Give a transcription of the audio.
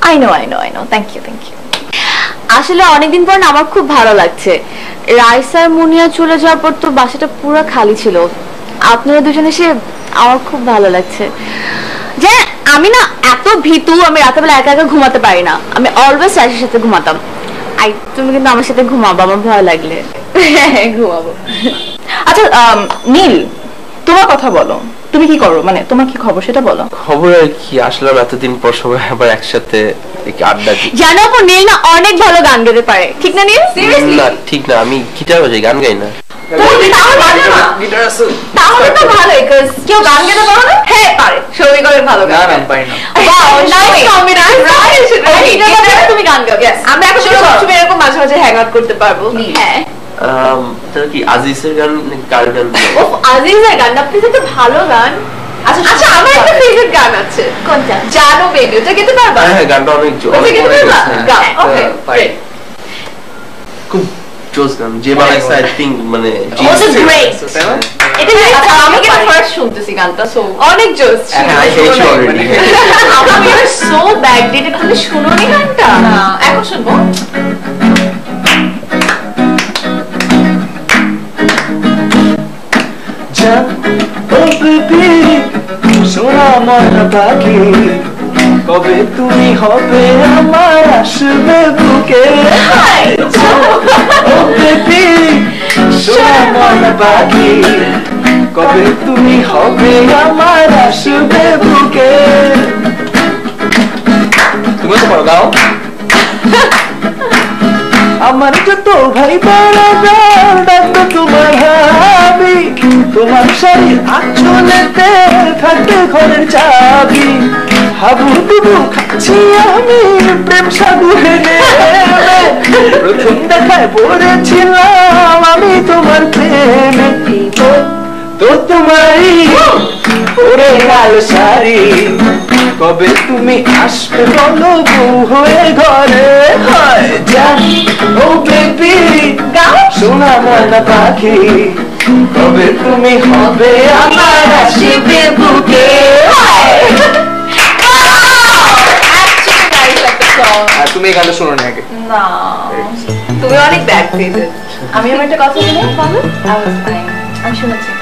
I know thank you আসলে অনেকদিন পর না আমার খুব ভালো লাগছে রাইসা আর মুনিয়া চলে যাওয়ার পর তো বাসাটা পুরো খালি ছিল আপনারা দুজনে এসে আমার খুব ভালো লাগছে যে আমি না এত ভীতু আমি রাতেবেলা একা একা ঘুমাতে পারি না আমি অলওয়েজ রাইসার সাথে ঘুমাতাম আই তুমি কিন্তু আমার সাথে ঘুমাবো আমার ভয় লাগলে ঘুমাবো আচ্ছা নীল তোমার কথা বলো তুমি কি করো মানে তোমার কি খবর সেটা বলো খবর আর কি আসলাম এতদিন পর সবাই আবার একসাথে আড্ডা দিই জানো আপু নীল না অনেক ভালো গান গাইতে পারে ঠিক না নীল সিরিয়াসলি না ঠিক না আমি গিটার বাজাই গান গাই না তাহলে তো ভালোই cuz কেউ গান গাইতে পারে না হ্যাঁ পারে সবাই করে ভালো গান না পারি না ওয়াও নাইস কম্বিনেশন তুমি গান গাও আমরা এখন শুরু করছি এরকম মাঝে মাঝে হ্যাং আউট করতে পারবো হ্যাঁ তাহলে কি আজিজের গান কার গান ওফ আজিজের গান আপনি তো ভালো গান আচ্ছা আমার একটা ফেভারিট গান আছে কোনটা জানো বেবি ওটা গেতে পারবা হ্যাঁ গানটা অনেক জোস ওকে খুব জোস গান যে বানাইছে আই থিং মানে ওটা গ্রেট এটা আচ্ছা আমি কি ফার্স্ট শুনতেছি গানটা সো অনেক জোস আই হেট ইউ অলরেডি আমি আর সো ব্যাকডেটেড তুমি শুনোনি গানটা না এখন শুনবো ও বেবি সোনা ময়না পাখি কবে তুমি হবে আমার আসবে বুকে ও বেবি সোনা ময়না পাখি কবে তুমি হবে আমার আসবে বুকে তুমি তো গাও আমার যত ভাই বড় ডাকতো তোমার হাবি তোমার শাড়ির আঁচলেতে থাকে ঘরের চাবি হাবু ডুবু খাচ্ছি আমি প্রেম সাগরে নেমে প্রথম দেখায় পড়েছিলাম আমি তোমার প্রেমে তো তোমারই ওরে লাল শাড়ি কবে তুমি আসবে বলো বউ হয়ে ঘরে হয় যান ও বেবি গাও সোনা ময়না পাখি কবে তুমি হবে আমার আসবে বুকে তুমি এই গানটা শোনো না আগে না তুমি অনেক ব্যাকডেটেড আমি আমার একটা কথা বলি বলো আমি শুনেছি